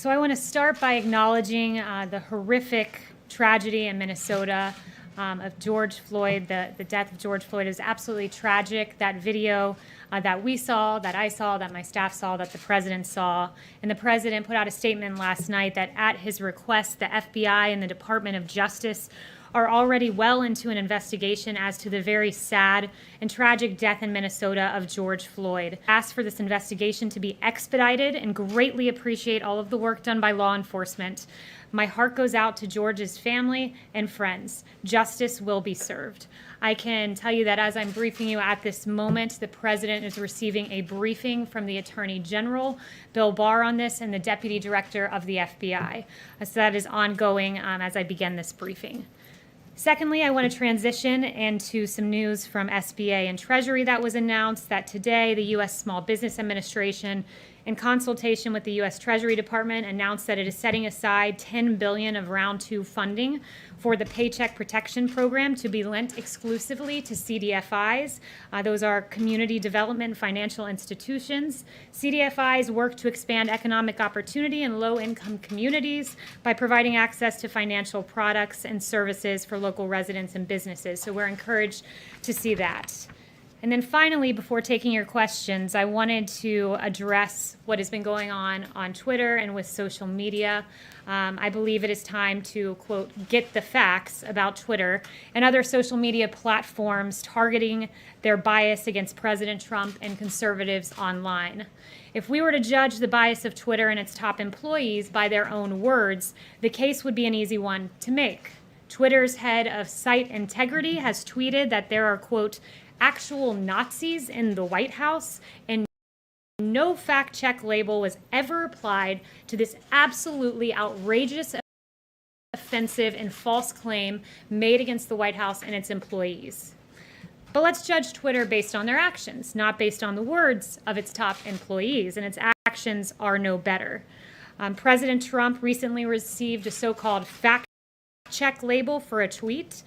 So I want to start by acknowledging the horrific tragedy in Minnesota of George Floyd. The death of George Floyd is absolutely tragic. That video that we saw, that I saw, that my staff saw, that the president saw. And the president put out a statement last night that at his request, the FBI and the Department of Justice are already well into an investigation as to the very sad and tragic death in Minnesota of George Floyd. Ask for this investigation to be expedited and greatly appreciate all of the work done by law enforcement. My heart goes out to George's family and friends. Justice will be served. I can tell you that as I'm briefing you at this moment, the president is receiving a briefing from the Attorney General, Bill Barr, on this, and the Deputy Director of the FBI. So that is ongoing as I begin this briefing. Secondly, I want to transition into some news from SBA and Treasury that was announced that today the U.S. Small Business Administration, in consultation with the U.S. Treasury Department, announced that it is setting aside $10 billion of round 2 funding for the Paycheck Protection Program to be lent exclusively to CDFIs. Those are community development financial institutions. CDFIs work to expand economic opportunity in low-income communities by providing access to financial products and services for local residents and businesses. So we're encouraged to see that. And then finally, before taking your questions, I wanted to address what has been going on Twitter and with social media. I believe it is time to, quote, get the facts about Twitter and other social media platforms targeting their bias against President Trump and conservatives online. If we were to judge the bias of Twitter and its top employees by their own words, the case would be an easy one to make. Twitter's head of site integrity has tweeted that there are, quote, actual Nazis in the White House, and no fact check label was ever applied to this absolutely outrageous, offensive, and false claim made against the White House and its employees. But let's judge Twitter based on their actions, not based on the words of its top employees, and its actions are no better. President Trump recently received a so-called fact check label for a tweet.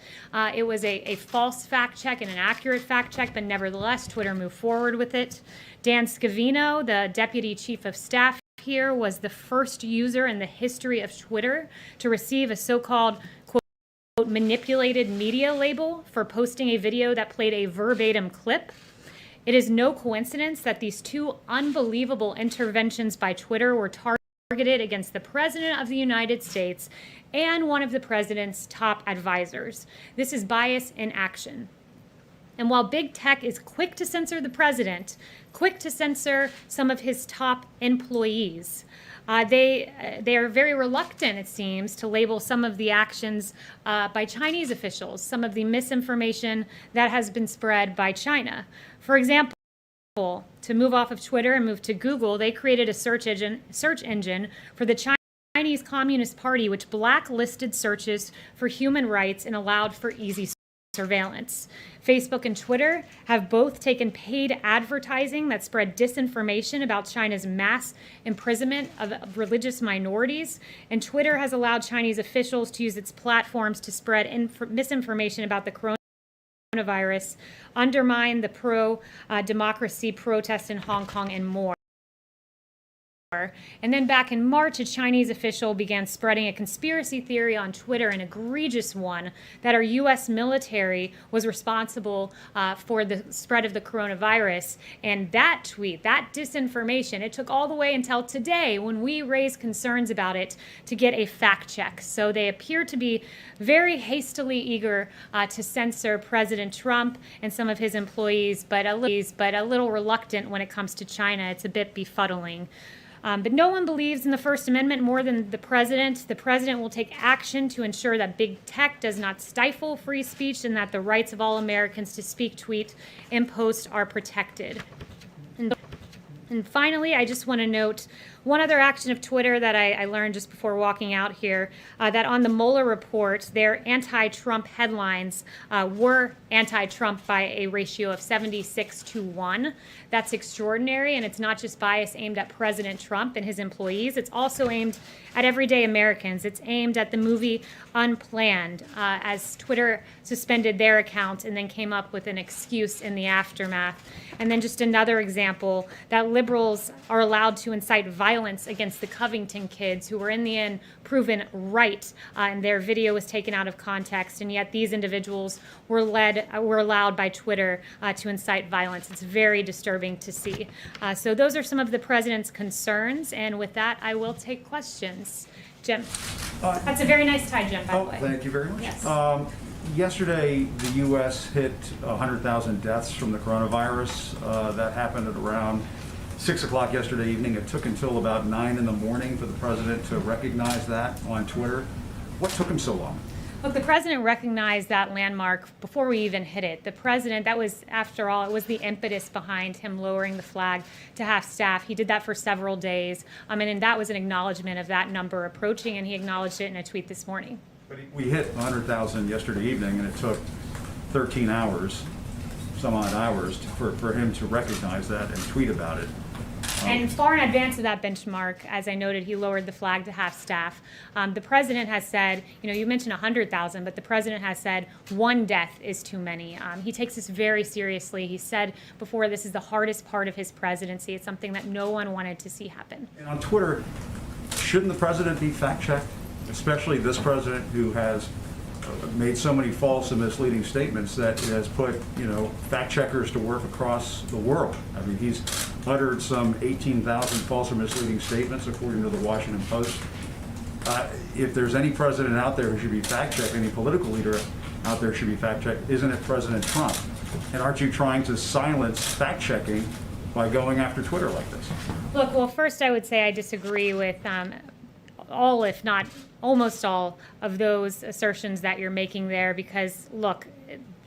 It was a false fact check and an accurate fact check, but nevertheless, Twitter moved forward with it. Dan Scavino, the deputy chief of staff here, was the first user in the history of Twitter to receive a so-called, quote, manipulated media label for posting a video that played a verbatim clip. It is no coincidence that these two unbelievable interventions by Twitter were targeted against the President of the United States and one of the president's top advisors. This is bias in action. And while big tech is quick to censor the president, quick to censor some of his top employees, they are very reluctant, it seems, to label some of the actions by Chinese officials, some of the misinformation that has been spread by China. For example, to move off of Twitter and move to Google, they created a search engine for the Chinese Communist Party, which blacklisted searches for human rights and allowed for easy surveillance. Facebook and Twitter have both taken paid advertising that spread disinformation about China's mass imprisonment of religious minorities, and Twitter has allowed Chinese officials to use its platforms to spread misinformation about the coronavirus, undermine the pro-democracy protests in Hong Kong, and more. And then back in March, a Chinese official began spreading a conspiracy theory on Twitter, an egregious one, that our U.S. military was responsible for the spread of the coronavirus. And that tweet, that disinformation, it took all the way until today when we raised concerns about it to get a fact check. So they appear to be very hastily eager to censor President Trump and some of his employees, but a little reluctant when it comes to China. It's a bit befuddling. But no one believes in the First Amendment more than the president. The president will take action to ensure that big tech does not stifle free speech and that the rights of all Americans to speak, tweet, and post are protected. And finally, I just want to note one other action of Twitter that I learned just before walking out here, that on the Mueller report, their anti-Trump headlines were anti-Trump by a ratio of 76-1. That's extraordinary, and it's not just bias aimed at President Trump and his employees. It's also aimed at everyday Americans. It's aimed at the movie Unplanned, as Twitter suspended their account and then came up with an excuse in the aftermath. And then just another example that liberals are allowed to incite violence against the Covington kids who were in the end proven right, and their video was taken out of context, and yet these individuals were allowed by Twitter to incite violence. It's very disturbing to see. So those are some of the president's concerns, and with that, I will take questions. Jim. That's a very nice tie, Jim, by the way. Thank you very much. Yes. Yesterday, the U.S. hit 100,000 deaths from the coronavirus. That happened at around 6 o'clock yesterday evening. It took until about 9 in the morning for the president to recognize that on Twitter. What took him so long? Look, the president recognized that landmark before we even hit it. The president, that was, after all, it was the impetus behind him lowering the flag to half-staff. He did that for several days, and that was an acknowledgement of that number approaching, and he acknowledged it in a tweet this morning. But we hit 100,000 yesterday evening, and it took 13 hours, some odd hours, for him to recognize that and tweet about it. And far in advance of that benchmark, as I noted, he lowered the flag to half-staff. The president has said, you mentioned 100,000, but the president has said one death is too many. He takes this very seriously. He said before, this is the hardest part of his presidency. It's something that no one wanted to see happen. And on Twitter, shouldn't the president be fact-checked, especially this president who has made so many false and misleading statements that it has put, fact checkers to work across the world? I mean, he's uttered some 18,000 false or misleading statements, according to the Washington Post. If there's any president out there who should be fact-checked, any political leader out there should be fact-checked, isn't it President Trump? And aren't you trying to silence fact-checking by going after Twitter like this? Look, well, first I would say I disagree with all, if not almost all, of those assertions that you're making there, because look,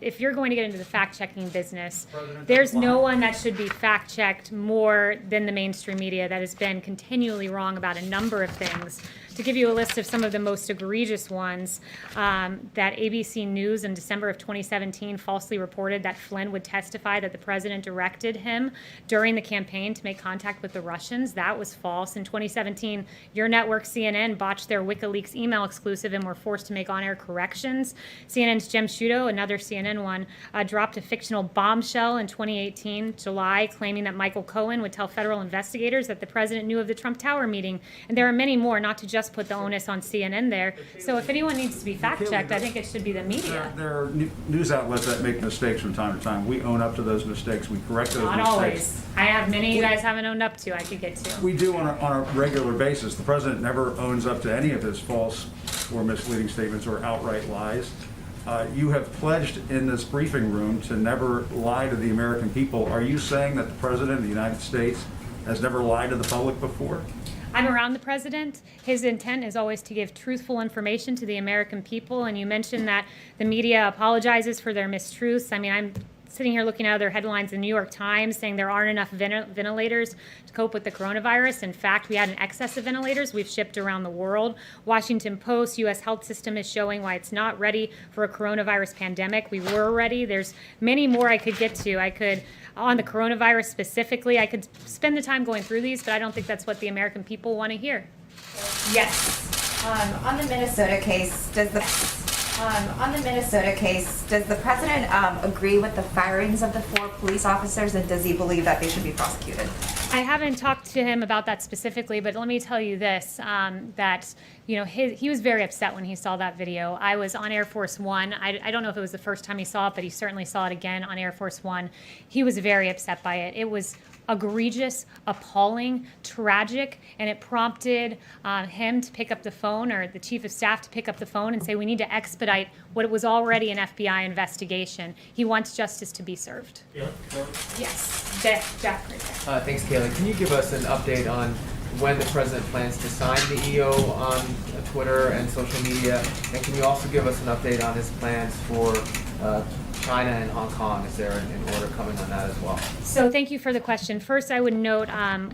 if you're going to get into the fact-checking business, there's no one that should be fact-checked more than the mainstream media that has been continually wrong about a number of things. To give you a list of some of the most egregious ones, that ABC News in December of 2017 falsely reported that Flynn would testify that the president directed him during the campaign to make contact with the Russians. That was false. In 2017, your network CNN botched their WikiLeaks email exclusive and were forced to make on-air corrections. CNN's Jem Sciutto, another CNN one, dropped a fictional bombshell in 2018, July, claiming that Michael Cohen would tell federal investigators that the president knew of the Trump Tower meeting. And there are many more, not to just put the onus on CNN there. So if anyone needs to be fact-checked, I think it should be the media. There are news outlets that make mistakes from time to time. We own up to those mistakes. We correct those mistakes. Not always. I have many you guys haven't owned up to. I could get to. We do on a regular basis. The president never owns up to any of his false or misleading statements or outright lies. You have pledged in this briefing room to never lie to the American people. Are you saying that the president of the United States has never lied to the public before? I'm around the president. His intent is always to give truthful information to the American people. And you mentioned that the media apologizes for their mistruths. I mean, I'm sitting here looking at other headlines in the New York Times saying there aren't enough ventilators to cope with the coronavirus. In fact, we had an excess of ventilators we've shipped around the world. Washington Post, U.S. health system is showing why it's not ready for a coronavirus pandemic. We were ready. There's many more I could get to. I could, on the coronavirus specifically, I could spend the time going through these, but I don't think that's what the American people want to hear. Yes. On the Minnesota case, does the president agree with the firings of the 4 police officers, and does he believe that they should be prosecuted? I haven't talked to him about that specifically, but let me tell you this, that he was very upset when he saw that video. I was on Air Force One. I don't know if it was the first time he saw it, but he certainly saw it again on Air Force One. He was very upset by it. It was egregious, appalling, tragic, and it prompted him to pick up the phone, or the chief of staff to pick up the phone and say, we need to expedite what was already an FBI investigation. He wants justice to be served. Yes, Jeff right there. Thanks, Kayleigh. Can you give us an update on when the president plans to sign the EO on Twitter and social media? And can you also give us an update on his plans for China and Hong Kong? Is there an order coming on that as well? So thank you for the question. First, I would note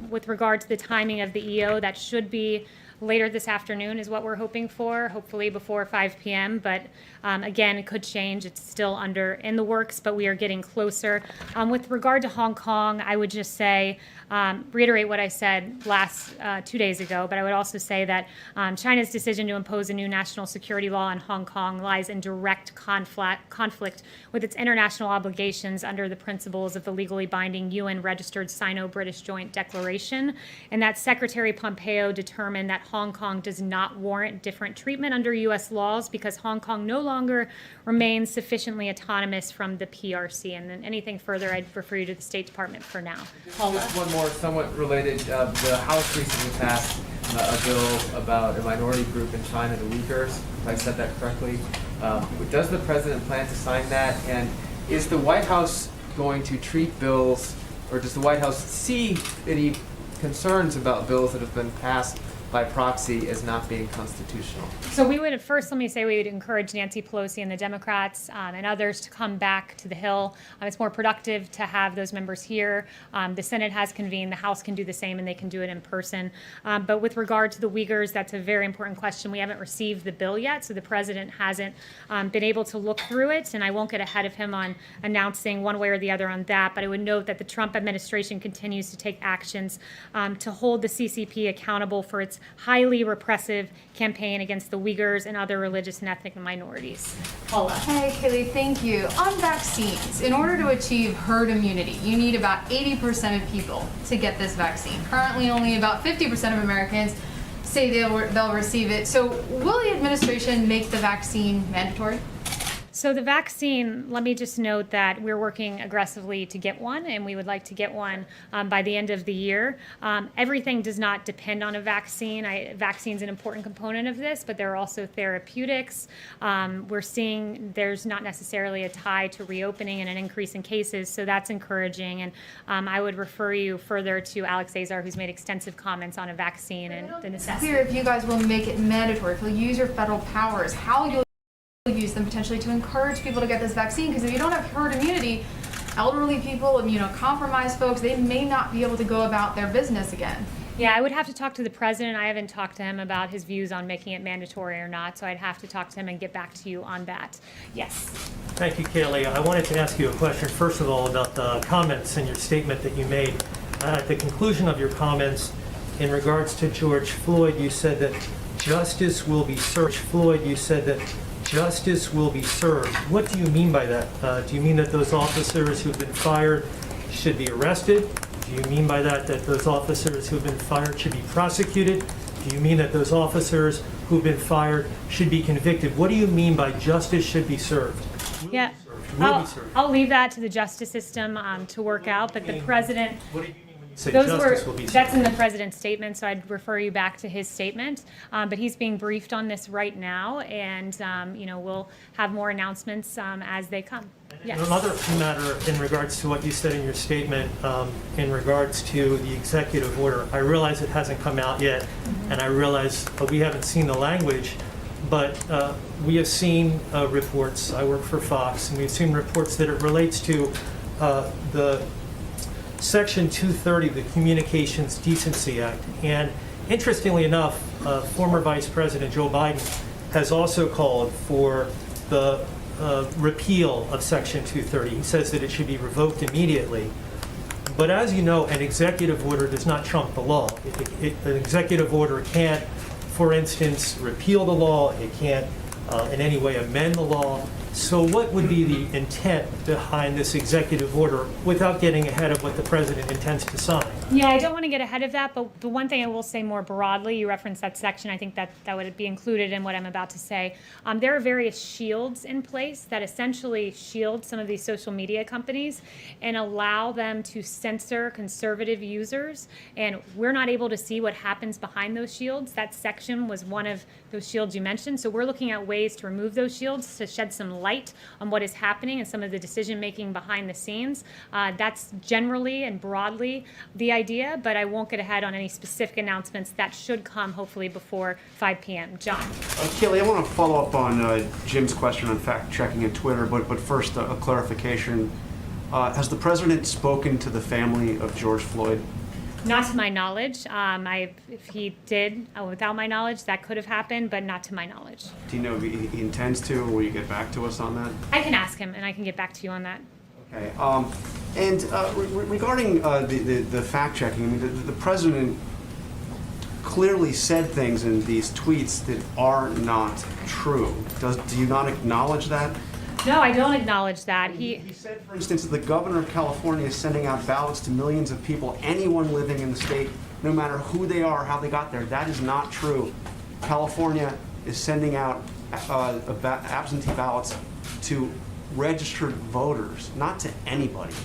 with regard to the timing of the EO, that should be later this afternoon is what we're hoping for, hopefully before 5 p.m. But again, it could change. It's still in the works, but we are getting closer. With regard to Hong Kong, I would just say, reiterate what I said 2 days ago, but I would also say that China's decision to impose a new national security law on Hong Kong lies in direct conflict with its international obligations under the principles of the legally binding UN-registered Sino-British Joint Declaration, and that Secretary Pompeo determined that Hong Kong does not warrant different treatment under U.S. laws because Hong Kong no longer remains sufficiently autonomous from the PRC. And then anything further, I'd refer you to the State Department for now. Just one more somewhat related. The House recently passed a bill about a minority group in China, the Uyghurs, if I said that correctly. Does the president plan to sign that? And is the White House going to treat bills, or does the White House see any concerns about bills that have been passed by proxy as not being constitutional? So we would first, let me say, we would encourage Nancy Pelosi and the Democrats and others to come back to the Hill. It's more productive to have those members here. The Senate has convened, the House can do the same, and they can do it in person. But with regard to the Uyghurs, that's a very important question. We haven't received the bill yet, so the president hasn't been able to look through it, and I won't get ahead of him on announcing one way or the other on that. But I would note that the Trump administration continues to take actions to hold the CCP accountable for its highly repressive campaign against the Uyghurs and other religious and ethnic minorities. Paula. Hey, Kayleigh, thank you. On vaccines, in order to achieve herd immunity, you need about 80% of people to get this vaccine. Currently, only about 50% of Americans say they'll receive it. So will the administration make the vaccine mandatory? So the vaccine, let me just note that we're working aggressively to get one, and we would like to get one by the end of the year. Everything does not depend on a vaccine. Vaccine's an important component of this, but there are also therapeutics. We're seeing there's not necessarily a tie to reopening and an increase in cases, so that's encouraging. And I would refer you further to Alex Azar, who's made extensive comments on a vaccine and the necessity. It's clear if you guys will make it mandatory, if you'll use your federal powers, how you'll use them potentially to encourage people to get this vaccine, because if you don't have herd immunity, elderly people, compromised folks, they may not be able to go about their business again. Yeah, I would have to talk to the president. I haven't talked to him about his views on making it mandatory or not, so I'd have to talk to him and get back to you on that. Yes. Thank you, Kayleigh. I wanted to ask you a question, first of all, about the comments in your statement that you made. At the conclusion of your comments, in regards to George Floyd, you said that justice will be served. Justice will be served. What do you mean by that? Do you mean that those officers who've been fired should be arrested? Do you mean by that those officers who've been fired should be prosecuted? Do you mean that those officers who've been fired should be convicted? What do you mean by justice should be served? Yeah, Will be served. I'll leave that to the justice system to work out, but the president... What do you mean when you say Those justice will be served? That's in the president's statement, so I'd refer you back to his statement. But he's being briefed on this right now, and we'll have more announcements as they come. Yes. Another matter in regards to what you said in your statement, in regards to the executive order. I realize it hasn't come out yet, and I realize we haven't seen the language, but we have seen reports. I work for Fox, and we've seen reports that it relates to the Section 230 of the Communications Decency Act. And interestingly enough, former Vice President Joe Biden has also called for the repeal of Section 230. He says that it should be revoked immediately. But as you know, an executive order does not trump the law. An executive order can't, for instance, repeal the law. It can't in any way amend the law. So what would be the intent behind this executive order without getting ahead of what the president intends to sign? Yeah, I don't want to get ahead of that, but the one thing I will say more broadly, you referenced that section, I think that would be included in what I'm about to say. There are various shields in place that essentially shield some of these social media companies and allow them to censor conservative users, and we're not able to see what happens behind those shields. That section was one of those shields you mentioned, so we're looking at ways to remove those shields to shed some light on what is happening and some of the decision making behind the scenes. That's generally and broadly the idea, but I won't get ahead on any specific announcements that should come hopefully before 5 p.m. John. Kayleigh, I want to follow up on Jim's question on fact-checking and Twitter, but first a clarification. Has the president spoken to the family of George Floyd? Not to my knowledge. If he did, without my knowledge, that could have happened, but not to my knowledge. Do you know if he intends to, or will you get back to us on that? I can ask him, and I can get back to you on that. Okay. And regarding the fact checking, I mean, the president clearly said things in these tweets that are not true. Do you not acknowledge that? No, I don't acknowledge that. He said, for instance, that the governor of California is sending out ballots to millions of people, anyone living in the state, no matter who they are, how they got there. That is not true. California is sending out absentee ballots to registered voters, not to anybody.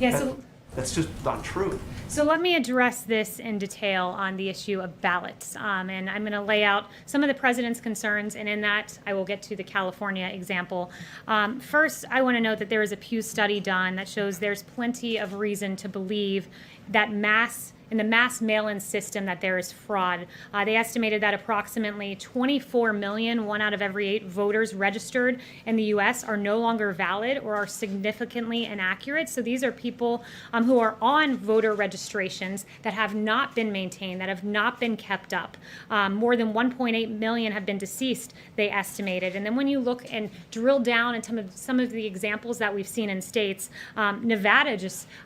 Yeah, That's just not true. So let me address this in detail on the issue of ballots. And I'm going to lay out some of the president's concerns, and in that I will get to the California example. First, I want to note that there is a Pew study done that shows there's plenty of reason to believe that in the mass mail-in system that there is fraud. They estimated that approximately 24 million, 1 out of every 8 voters registered in the U.S. are no longer valid or are significantly inaccurate. So these are people who are on voter registrations that have not been maintained, that have not been kept up. More than 1.8 million have been deceased, they estimated. And then when you look and drill down into some of the examples that we've seen in states, Nevada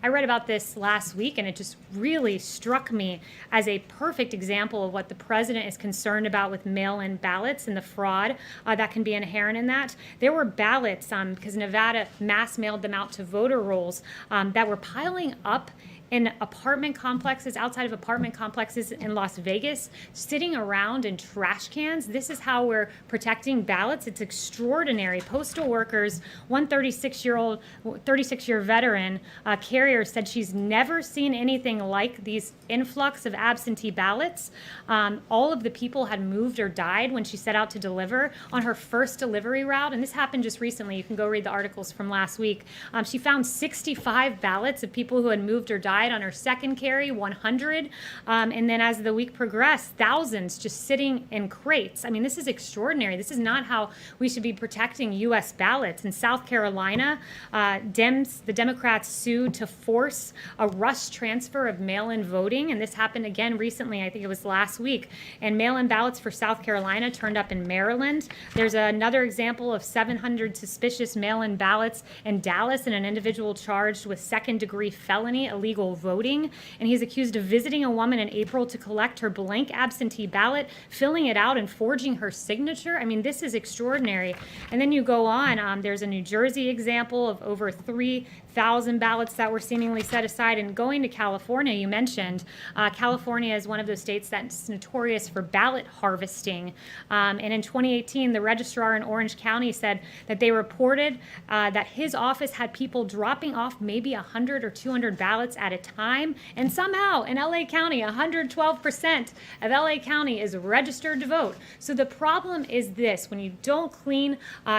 I read about this last week, and it just really struck me as a perfect example of what the president is concerned about with mail-in ballots and the fraud that can be inherent in that. There were ballots, because Nevada mass mailed them out to voter rolls, that were piling up in apartment complexes, outside of apartment complexes in Las Vegas, sitting around in trash cans. This is how we're protecting ballots. It's extraordinary. Postal workers, one 36-year veteran carrier said she's never seen anything like these influx of absentee ballots. All of the people had moved or died when she set out to deliver on her first delivery route, and this happened just recently. You can go read the articles from last week. She found 65 ballots of people who had moved or died on her second carry, 100. And then as the week progressed, thousands just sitting in crates. I mean, this is extraordinary. This is not how we should be protecting U.S. ballots. In South Carolina, the Democrats sued to force a rush transfer of mail-in voting. And this happened again recently. I think it was last week. And mail-in ballots for South Carolina turned up in Maryland. There's another example of 700 suspicious mail-in ballots in Dallas, and an individual charged with second-degree felony, illegal voting, and he's accused of visiting a woman in April to collect her blank absentee ballot, filling it out and forging her signature. I mean, this is extraordinary. And then you go on, there's a New Jersey example of over 3,000 ballots that were seemingly set aside. And going to California, you mentioned, California is one of those states that's notorious for ballot harvesting. And in 2018, the registrar in Orange County said that they reported that his office had people dropping off maybe 100 or 200 ballots at a time, and somehow in LA County 112% of LA County is registered to vote. So the problem is this: when you don't clean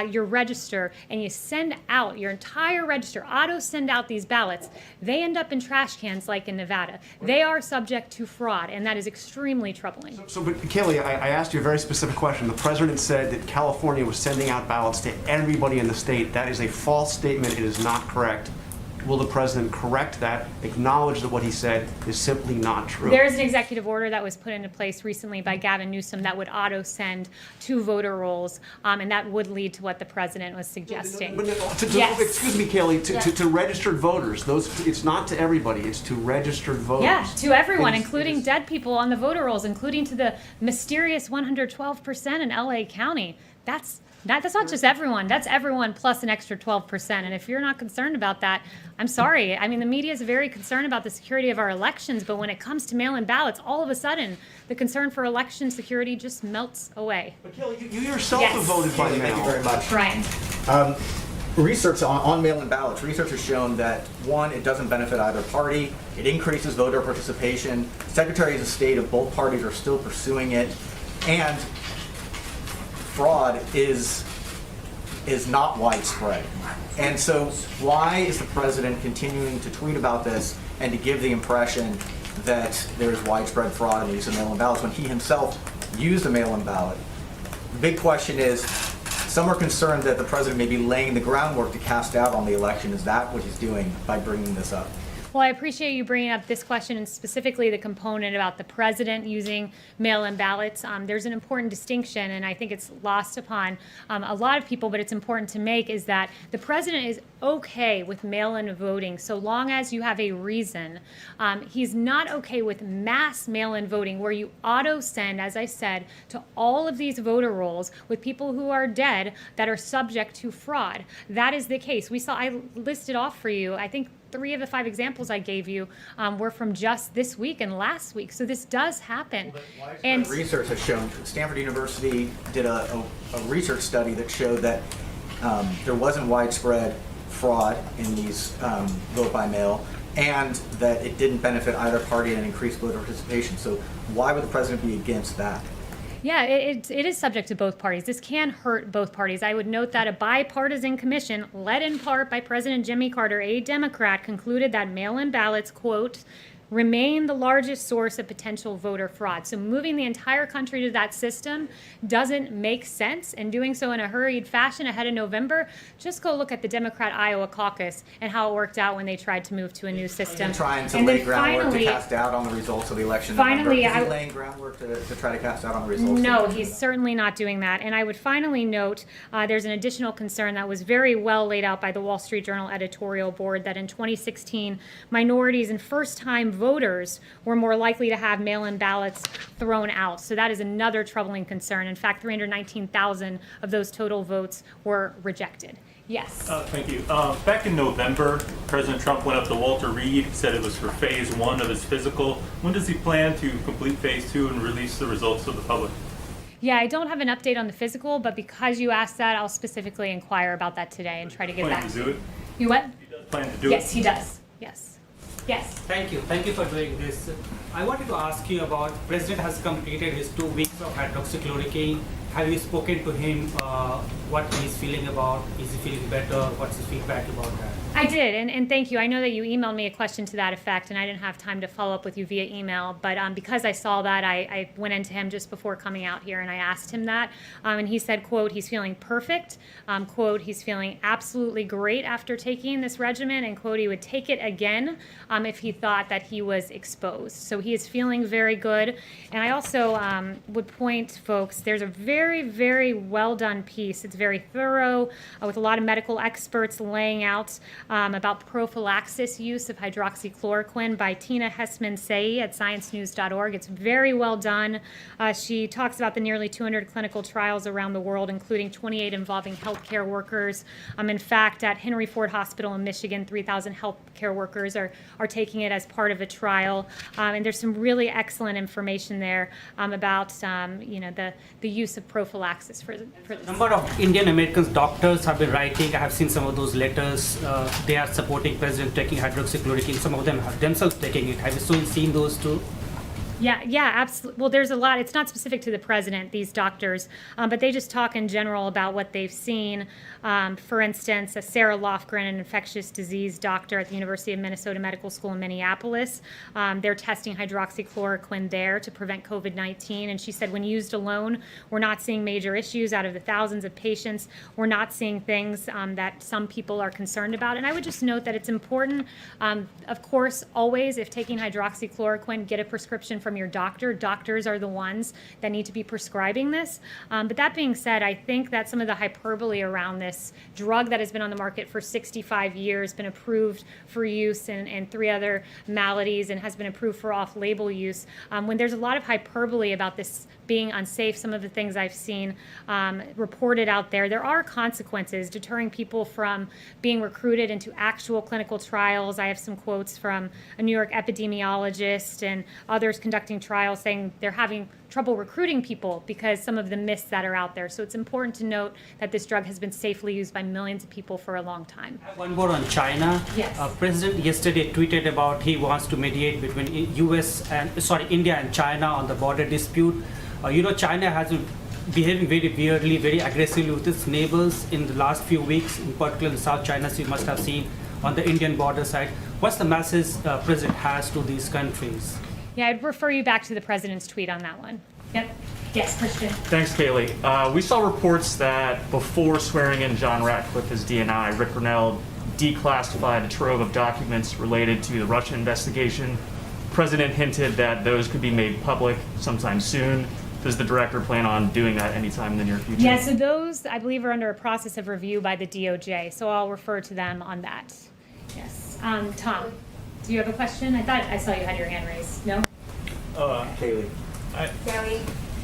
your register and you send out your entire register, auto send out these ballots, they end up in trash cans like in Nevada. They are subject to fraud, and that is extremely troubling. But Kayleigh, I asked you a very specific question. The president said that California was sending out ballots to everybody in the state. That is a false statement. It is not correct. Will the president correct that, acknowledge that what he said is simply not true? There's an executive order that was put into place recently by Gavin Newsom that would auto-send to voter rolls, and that would lead to what the president was suggesting. Yes. Excuse me, Kayleigh, to registered voters, it's not to everybody, it's to registered voters. Yeah, to everyone, including dead people on the voter rolls, including to the mysterious 112% in LA County. That's not just everyone. That's everyone plus an extra 12%. And if you're not concerned about that, I'm sorry. I mean, the media is very concerned about the security of our elections, but when it comes to mail-in ballots, all of a sudden, the concern for election security just melts away. But Kayleigh, you yourself Yes. have voted by mail. Thank you very much. Brian. Research on mail-in ballots, research has shown that, one, it doesn't benefit either party, it increases voter participation, secretaries of state of both parties are still pursuing it, and fraud is not widespread. And so why is the president continuing to tweet about this and to give the impression that there's widespread fraud in the use of mail-in ballots when he himself used a mail-in ballot? The big question is, some are concerned that the president may be laying the groundwork to cast doubt on the election. Is that what he's doing by bringing this up? Well, I appreciate you bringing up this question and specifically the component about the president using mail-in ballots. There's an important distinction, and I think it's lost upon a lot of people, but it's important to make, is that the president is okay with mail-in voting so long as you have a reason. He's not okay with mass mail-in voting where you auto-send, as I said, to all of these voter rolls with people who are dead that are subject to fraud. That is the case. I listed off for you, I think, 3 of the 5 examples I gave you were from just this week and last week. So this does happen. And research has shown, Stanford University did a research study that showed that there wasn't widespread fraud in these vote by mail, and that it didn't benefit either party and increased voter participation. So why would the president be against that? Yeah, it is subject to both parties. This can hurt both parties. I would note that a bipartisan commission, led in part by President Jimmy Carter, a Democrat, concluded that mail-in ballots, quote, remain the largest source of potential voter fraud. So moving the entire country to that system doesn't make sense, and doing so in a hurried fashion ahead of November. Just go look at the Democrat Iowa caucus and how it worked out when they tried to move to a new system. Trying to and lay then groundwork finally, to cast doubt on the results of the election. Finally, is he laying groundwork to try to cast doubt on the results? No, he's certainly not doing that. And I would finally note there's an additional concern that was very well laid out by the Wall Street Journal editorial board, that in 2016, minorities and first-time voters were more likely to have mail-in ballots thrown out. So that is another troubling concern. In fact, 319,000 of those total votes were rejected. Yes. Thank you. Back in November, President Trump went up to Walter Reed, said it was for phase 1 of his physical. When does he plan to complete phase 2 and release the results to the public? Yeah, I don't have an update on the physical, but because you asked that, I'll specifically inquire about that today and try to get back to you. Do it? You what? He does plan to do it? Yes, he does. Yes. Yes. Thank you. Thank you for doing this. I wanted to ask you about, President has completed his 2 weeks of hydroxychloroquine. Have you spoken to him what he's feeling about? Is he feeling better? What's his feedback about that? I did, and thank you. I know that you emailed me a question to that effect, and I didn't have time to follow up with you via email, but because I saw that, I went into him just before coming out here, and I asked him that, and he said, quote, he's feeling perfect, quote, he's feeling absolutely great after taking this regimen, and quote, he would take it again if he thought that he was exposed. So he is feeling very good, and I also would point folks, there's a very, very well done piece. It's very thorough with a lot of medical experts laying out about prophylaxis use of hydroxychloroquine by Tina Hessman-Say at sciencenews.org. It's very well done. She talks about the nearly 200 clinical trials around the world, including 28 involving healthcare workers. In fact, at Henry Ford Hospital in Michigan, 3,000 healthcare workers are taking it as part of a trial. And there's some really excellent information there about the use of prophylaxis for this. A number of Indian Americans doctors have been writing. I have seen some of those letters. They are supporting President taking hydroxychloroquine. Some of them have themselves taking it. Have you seen those too? Yeah, absolutely. Well, there's a lot. It's not specific to the president, these doctors, but they just talk in general about what they've seen. For instance, Sarah Lofgren, an infectious disease doctor at the University of Minnesota Medical School in Minneapolis, they're testing hydroxychloroquine there to prevent COVID-19. And she said when used alone, we're not seeing major issues out of the thousands of patients. We're not seeing things that some people are concerned about. And I would just note that it's important, of course, always, if taking hydroxychloroquine, get a prescription from your doctor. Doctors are the ones that need to be prescribing this. But that being said, I think that some of the hyperbole around this drug that has been on the market for 65 years, been approved for use in 3 other maladies, and has been approved for off-label use, when there's a lot of hyperbole about this being unsafe, some of the things I've seen reported out there, there are consequences deterring people from being recruited into actual clinical trials. I have some quotes from a New York epidemiologist and others conducting trials saying they're having trouble recruiting people because some of the myths that are out there. So it's important to note that this drug has been safely used by millions of people for a long time. One more on China. Yes. President yesterday tweeted about he wants to mediate between India and China on the border dispute. China has been behaving very weirdly, very aggressively with its neighbors in the last few weeks, in particular in South China, so you must have seen on the Indian border side. What's the message President has to these countries? Yeah, I'd refer you back to the president's tweet on that one. Yep. Yes, Christian. Thanks, Kayleigh. We saw reports that before swearing in John Ratcliffe as DNI, Rick Grinnell declassified a trove of documents related to the Russia investigation. President hinted that those could be made public sometime soon. Does the director plan on doing that anytime in the near future? Yeah, so those, I believe, are under a process of review by the DOJ, so I'll refer to them on that. Yes. Tom, do you have a question? I thought I saw you had your hand raised. No? Kayleigh. Kayleigh?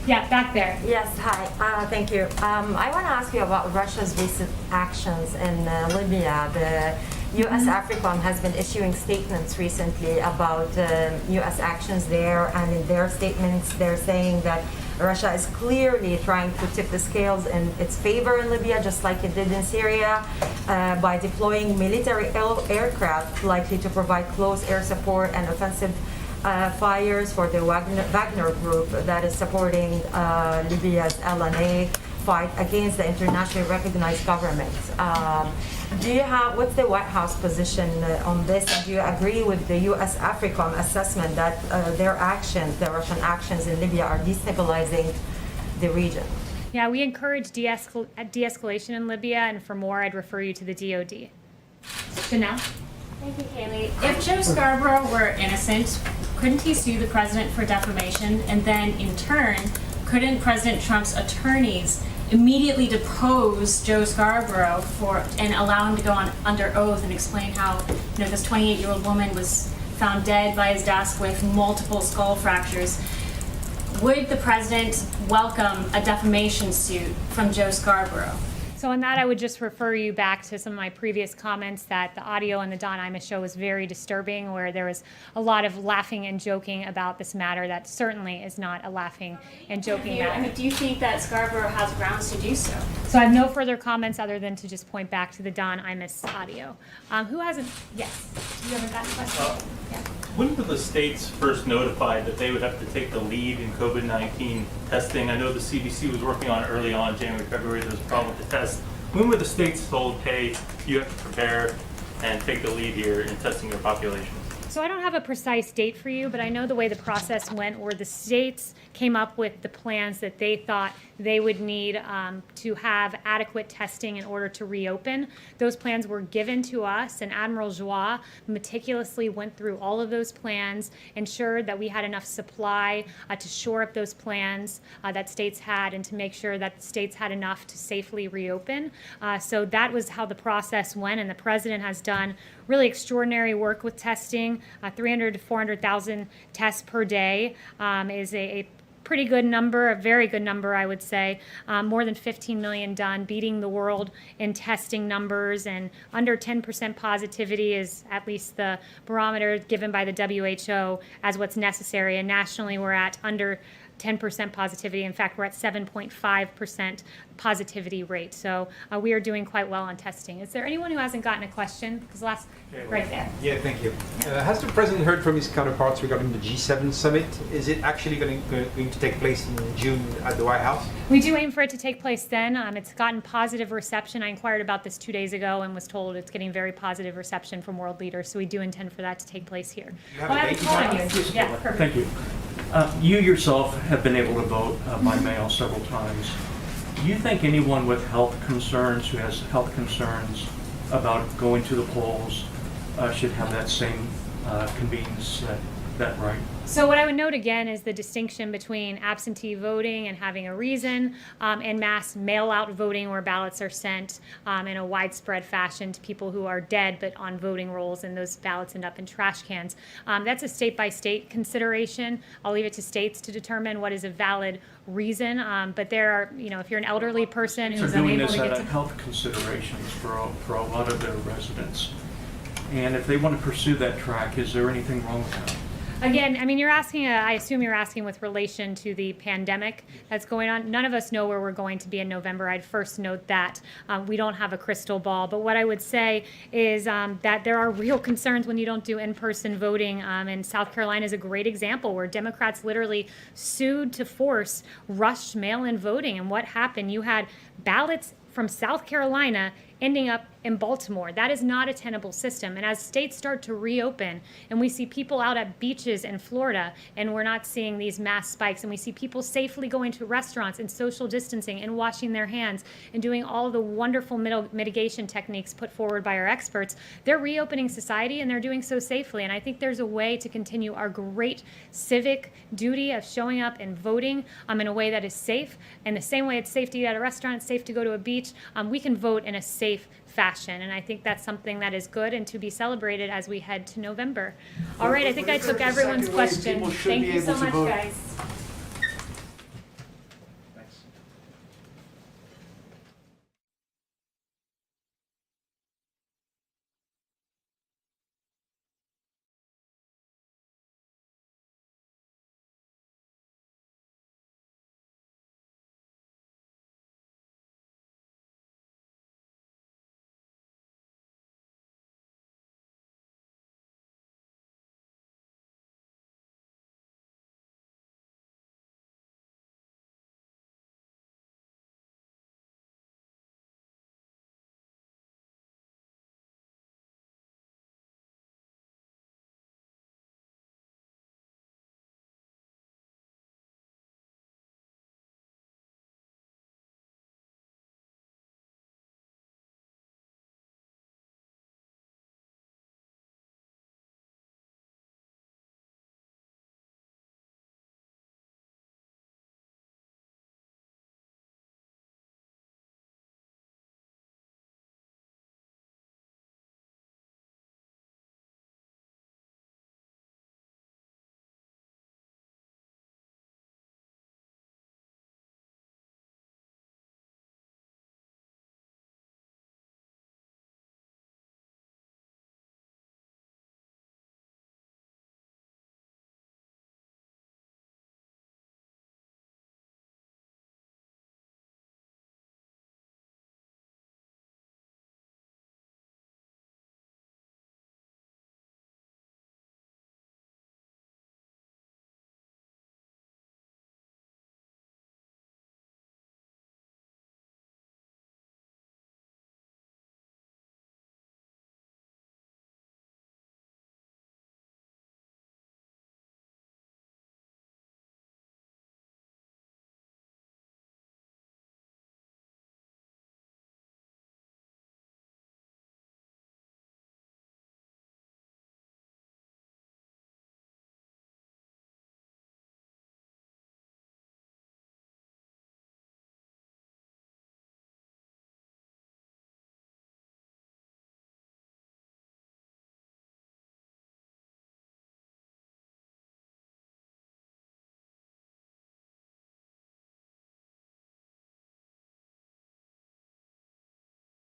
Yeah, back there. Yes, hi. Thank you. I want to ask you about Russia's recent actions in Libya. The U.S. AFRICOM has been issuing statements recently about U.S. actions there, and in their statements, they're saying that Russia is clearly trying to tip the scales in its favor in Libya, just like it did in Syria, by deploying military aircraft likely to provide close air support and offensive fires for the Wagner group that is supporting Libya's LNA fight against the internationally recognized government. What's the White House position on this? And do you agree with the U.S. AFRICOM assessment that their actions, the Russian actions in Libya, are destabilizing the region? Yeah, we encourage de-escalation in Libya, and for more, I'd refer you to the DOD. Chanel? Thank you, Kayleigh. If Joe Scarborough were innocent, couldn't he sue the president for defamation? And then, in turn, couldn't President Trump's attorneys immediately depose Joe Scarborough and allow him to go on under oath and explain how, this 28-year-old woman was found dead by his desk with multiple skull fractures? Would the president welcome a defamation suit from Joe Scarborough? So on that, I would just refer you back to some of my previous comments that the audio on the Don Imus show was very disturbing, where there was a lot of laughing and joking about this matter. That certainly is not a laughing and joking matter. Do you think that Scarborough has grounds to do so? So I have no further comments other than to just point back to the Don Imus audio. Who hasn't? Yes. Do you have a question? Yeah. When were the states first notified that they would have to take the lead in COVID-19 testing? I know the CDC was working on it early on, January, February, there was a problem with the test. When were the states told, hey, you have to prepare and take the lead here in testing your population? So I don't have a precise date for you, but I know the way the process went, where the states came up with the plans that they thought they would need to have adequate testing in order to reopen. Those plans were given to us, and Admiral Joie meticulously went through all of those plans, ensured that we had enough supply to shore up those plans that states had, and to make sure that the states had enough to safely reopen. So that was how the process went, and the president has done really extraordinary work with testing. 300 to 400,000 tests per day is a pretty good number, a very good number, I would say. More than 15 million done, beating the world in testing numbers, and under 10% positivity is at least the barometer given by the WHO as what's necessary. And nationally, we're at under 10% positivity. In fact, we're at 7.5% positivity rate. So we are doing quite well on testing. Is there anyone who hasn't gotten a question? Because right there. Yeah, thank you. Has the president heard from his counterparts regarding the G7 summit? Is it actually going to take place in June at the White House? We do aim for it to take place then. It's gotten positive reception. I inquired about this 2 days ago and was told it's getting very positive reception from world leaders. So we do intend for that to take place here. I have a call on you. Yeah, perfect. Thank you. You yourself have been able to vote by mail several times. Do you think anyone with health concerns, who has health concerns about going to the polls, should have that same convenience, that right? So what I would note again is the distinction between absentee voting and having a reason, and mass mail-out voting, where ballots are sent in a widespread fashion to people who are dead but on voting rolls, and those ballots end up in trash cans. That's a state-by-state consideration. I'll leave it to states to determine what is a valid reason. But there are, if you're an elderly person who's unable to get to... They're doing this out of health considerations for a lot of their residents. And if they want to pursue that track, is there anything wrong with that? Again, you're asking, I assume you're asking with relation to the pandemic that's going on. None of us know where we're going to be in November. I'd first note that we don't have a crystal ball. But what I would say is that there are real concerns when you don't do in-person voting. And South Carolina is a great example where Democrats literally sued to force rushed mail-in voting. And what happened? You had ballots from South Carolina ending up in Baltimore. That is not a tenable system. And as states start to reopen and we see people out at beaches in Florida and we're not seeing these mass spikes, and we see people safely going to restaurants and social distancing and washing their hands and doing all of the wonderful mitigation techniques put forward by our experts, they're reopening society and they're doing so safely. And I think there's a way to continue our great civic duty of showing up and voting in a way that is safe. And the same way it's safe to eat at a restaurant, it's safe to go to a beach, we can vote in a safe fashion. And I think that's something that is good and to be celebrated as we head to November. All right, I think I took everyone's question. Thank you so much, guys.